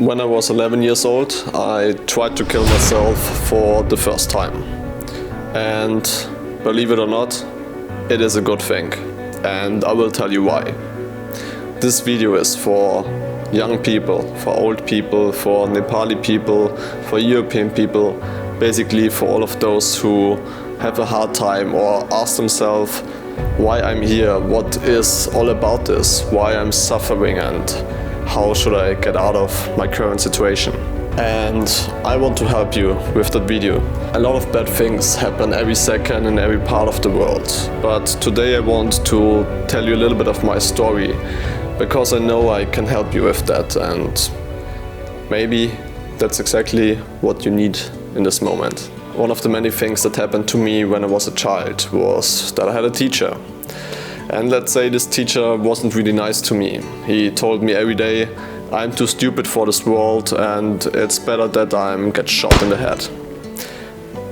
When I was 11 years old, I tried to kill myself for the first time. And believe it or not, it is a good thing. And I will tell you why. This video is for young people, for old people, for Nepali people, for European people, basically for all of those who have a hard time or ask themselves why I'm here, what is all about this, why I'm suffering, and how should I get out of my current situation. And I want to help you with that video. A lot of bad things happen every second in every part of the world. But today I want to tell you a little bit of my story, because I know I can help you with that, and maybe that's exactly what you need in this moment. One of the many things that happened to me when I was a child was that I had a teacher. And let's say this teacher wasn't really nice to me. He told me every day, I'm too stupid for this world and it's better that I get shot in the head.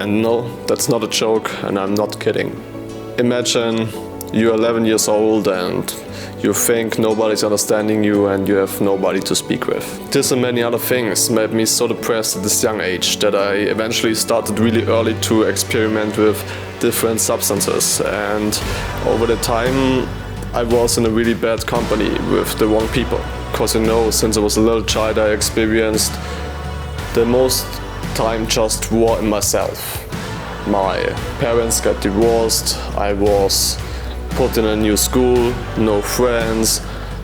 And no, that's not a joke, and I'm not kidding. Imagine you're 11 years old and you think nobody's understanding you and you have nobody to speak with. This and many other things made me so depressed at this young age that I eventually started really early to experiment with different substances. And over the time I was in a really bad company with the wrong people. Because you know, since I was a little child I experienced the most time just war in myself. My parents got divorced, I was put in a new school, no friends,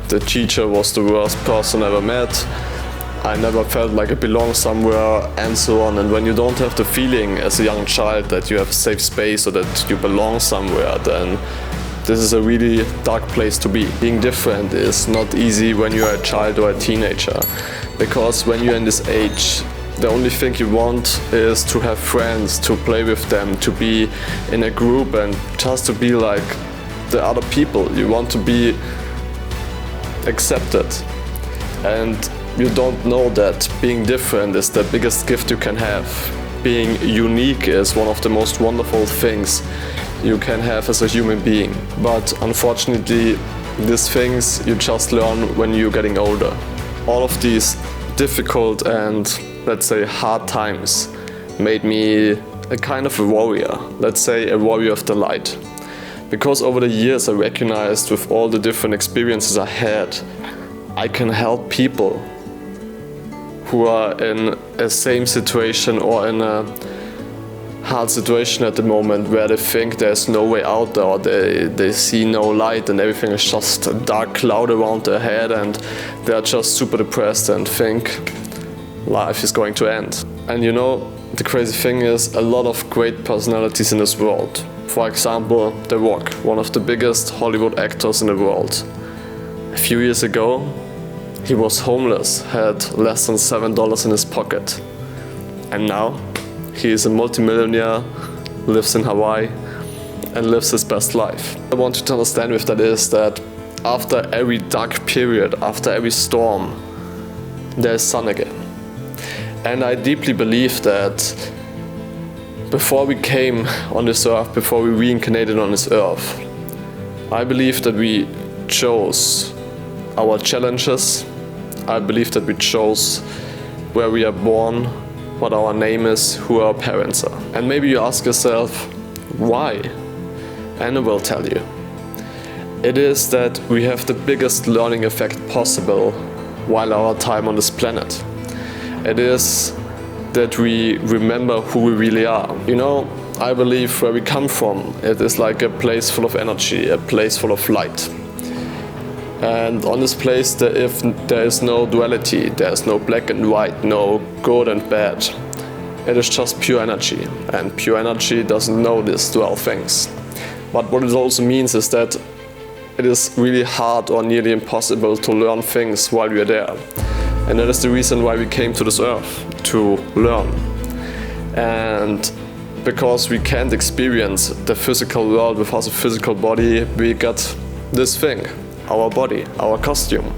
the teacher was the worst person I ever met, I never felt like I belonged somewhere, and so on. And when you don't have the feeling as a young child that you have a safe space or that you belong somewhere, then this is a really dark place to be. Being different is not easy when you're a child or a teenager, because when you're in this age, the only thing you want is to have friends, to play with them, to be in a group and just to be like the other people. You want to be accepted, and you don't know that being different is the biggest gift you can have. Being unique is one of the most wonderful things you can have as a human being. But unfortunately, these things you just learn when you're getting older. All of these difficult and, let's say, hard times made me a kind of a warrior. Let's say a warrior of the light. Because over the years I recognized with all the different experiences I had, I can help people who are in a same situation or in a hard situation at the moment where they think there's no way out there, or they see no light and everything is just a dark cloud around their head and they're just super depressed and think life is going to end. And you know, the crazy thing is, a lot of great personalities in this world. For example, The Rock, one of the biggest Hollywood actors in the world. A few years ago, he was homeless, had less than $7 in his pocket. And now, he is a multimillionaire, lives in Hawaii, and lives his best life. What I want you to understand with that is that after every dark period, after every storm, there is sun again. And I deeply believe that before we came on this earth, before we reincarnated on this earth, I believe that we chose our challenges. I believe that we chose where we are born, what our name is, who our parents are. And maybe you ask yourself, why? And I will tell you. It is that we have the biggest learning effect possible while our time on this planet. It is that we remember who we really are. You know, I believe where we come from, it is like a place full of energy, a place full of light. And on this place there is no duality, there is no black and white, no good and bad. It is just pure energy, and pure energy doesn't know these dual things. But what it also means is that it is really hard or nearly impossible to learn things while we are there. And that is the reason why we came to this earth, to learn. And because we can't experience the physical world without a physical body, we got this thing, our body, our costume.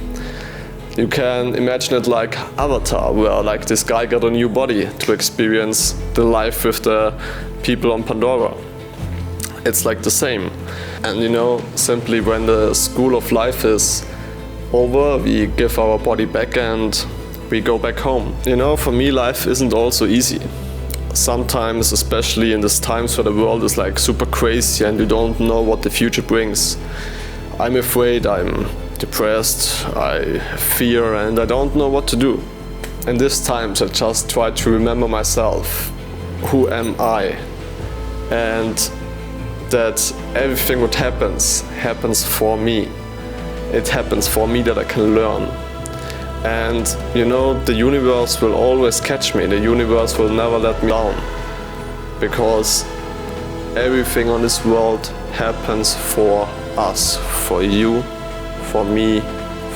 You can imagine it like Avatar, where like this guy got a new body to experience the life with the people on Pandora. It's like the same. And you know, simply when the school of life is over, we give our body back and we go back home. You know, for me life isn't also easy. Sometimes, especially in these times where the world is like super crazy and you don't know what the future brings, I'm afraid, I'm depressed, I fear, and I don't know what to do. In these times I just try to remember myself. Who am I? And that everything what happens for me. It happens for me that I can learn. And you know, the universe will always catch me. The universe will never let me down. Because everything on this world happens for us, for you, for me,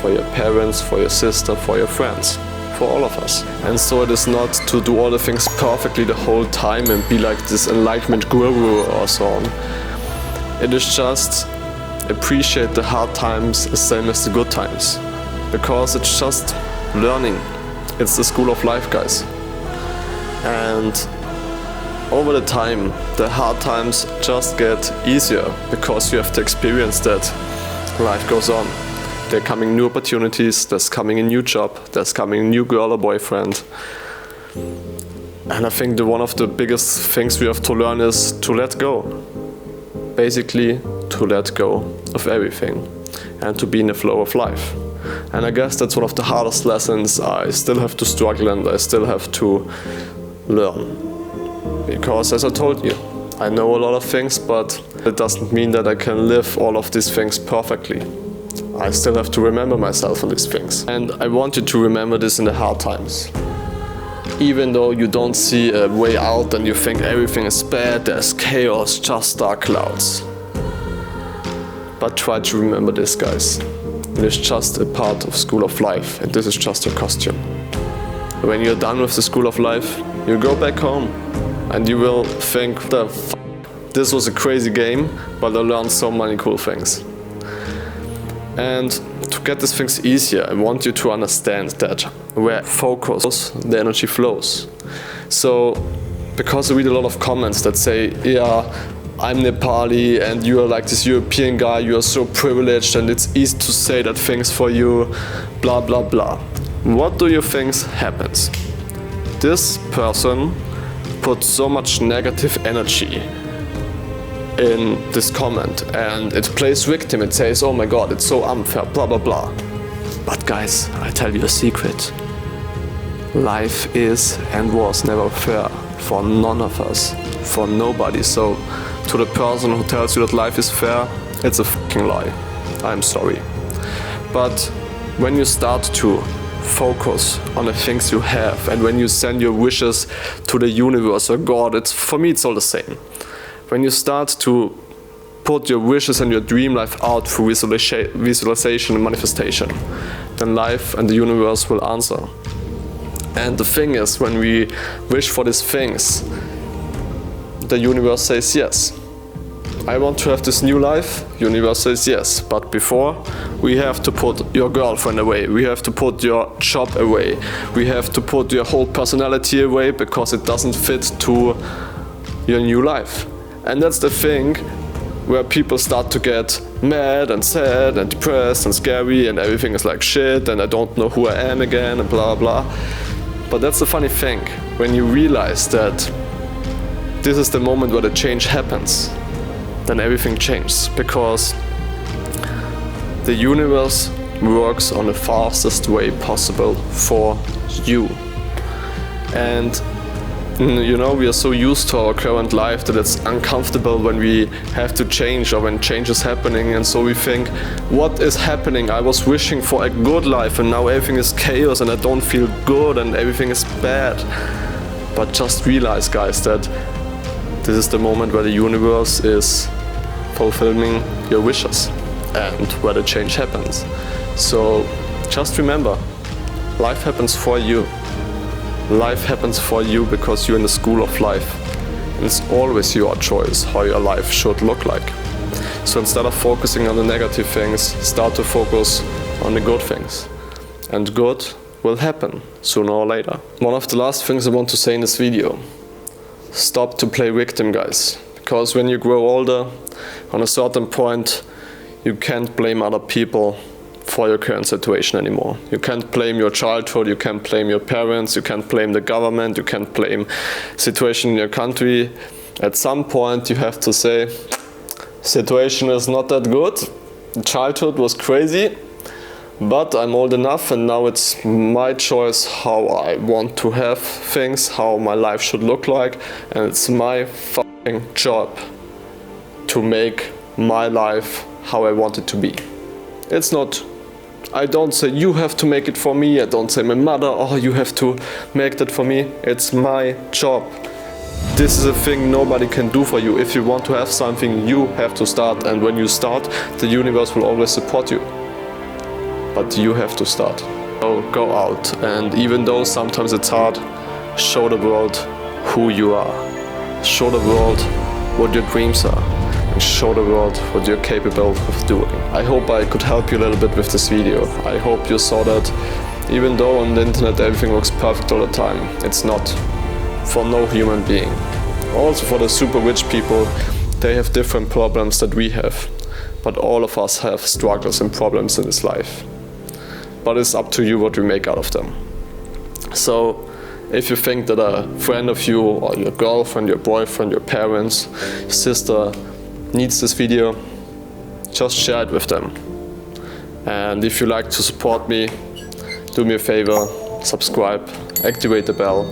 for your parents, for your sister, for your friends, for all of us. And so it is not to do all the things perfectly the whole time and be like this enlightenment guru or so on. It is just appreciate the hard times the same as the good times. Because it's just learning. It's the school of life, guys. And over the time, the hard times just get easier because you have to experience that life goes on. There are coming new opportunities, there's coming a new job, there's coming a new girl or boyfriend. And I think one of the biggest things we have to learn is to let go. Basically, to let go of everything and to be in the flow of life. And I guess that's one of the hardest lessons I still have to struggle and I still have to learn. Because as I told you, I know a lot of things, but it doesn't mean that I can live all of these things perfectly. I still have to remember myself on these things. And I want you to remember this in the hard times. Even though you don't see a way out and you think everything is bad, there's chaos, just dark clouds. But try to remember this, guys. It is just a part of School of Life, and this is just a costume. When you're done with the School of Life, you go back home and you will think, this was a crazy game, but I learned so many cool things. And to get these things easier, I want you to understand that where focus goes, the energy flows. So, because I read a lot of comments that say, yeah, I'm Nepali and you are like this European guy, you are so privileged and it's easy to say that things for you, blah blah blah. What do you think happens? This person puts so much negative energy in this comment and it plays victim, it says, oh my god, it's so unfair, blah blah blah. But guys, I tell you a secret. Life is and was never fair for none of us, for nobody. So to the person who tells you that life is fair, it's a fucking lie. I'm sorry. But when you start to focus on the things you have and when you send your wishes to the universe or God, for me it's all the same. When you start to put your wishes and your dream life out through visualization and manifestation, then life and the universe will answer. And the thing is, when we wish for these things, the universe says yes. I want to have this new life, universe says yes. But before, we have to put your girlfriend away, we have to put your job away, we have to put your whole personality away because it doesn't fit to your new life. And that's the thing where people start to get mad and sad and depressed and scary and everything is like shit and I don't know who I am again and blah blah. But that's the funny thing, when you realize that this is the moment where the change happens, then everything changes, because the universe works on the fastest way possible for you. And you know, we are so used to our current life that it's uncomfortable when we have to change or when change is happening, and so we think, what is happening? I was wishing for a good life and now everything is chaos and I don't feel good and everything is bad. But just realize, guys, that this is the moment where the universe is fulfilling your wishes and where the change happens. So just remember, life happens for you. Life happens for you because you're in the school of life. And it's always your choice how your life should look like. So instead of focusing on the negative things, start to focus on the good things. And good will happen sooner or later. One of the last things I want to say in this video. Stop to play victim, guys. Because when you grow older, on a certain point, you can't blame other people for your current situation anymore. You can't blame your childhood, you can't blame your parents, you can't blame the government, you can't blame situation in your country. At some point you have to say, situation is not that good, childhood was crazy, but I'm old enough and now it's my choice how I want to have things, how my life should look like, and it's my fucking job to make my life how I want it to be. It's not, I don't say you have to make it for me, I don't say my mother, oh you have to make that for me. It's my job. This is a thing nobody can do for you. If you want to have something, you have to start, and when you start, the universe will always support you. But you have to start. So go out, and even though sometimes it's hard, show the world who you are. Show the world what your dreams are, and show the world what you're capable of doing. I hope I could help you a little bit with this video. I hope you saw that even though on the internet everything looks perfect all the time, it's not. For no human being. Also for the super rich people, they have different problems that we have. But all of us have struggles and problems in this life. But it's up to you what you make out of them. So if you think that a friend of you, or your girlfriend, your boyfriend, your parents, your sister needs this video, just share it with them. And if you like to support me, do me a favor, subscribe, activate the bell,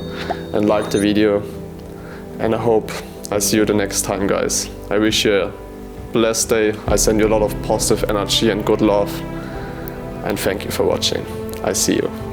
and like the video. And I hope I see you the next time, guys. I wish you a blessed day. I send you a lot of positive energy and good love. And thank you for watching. I see you.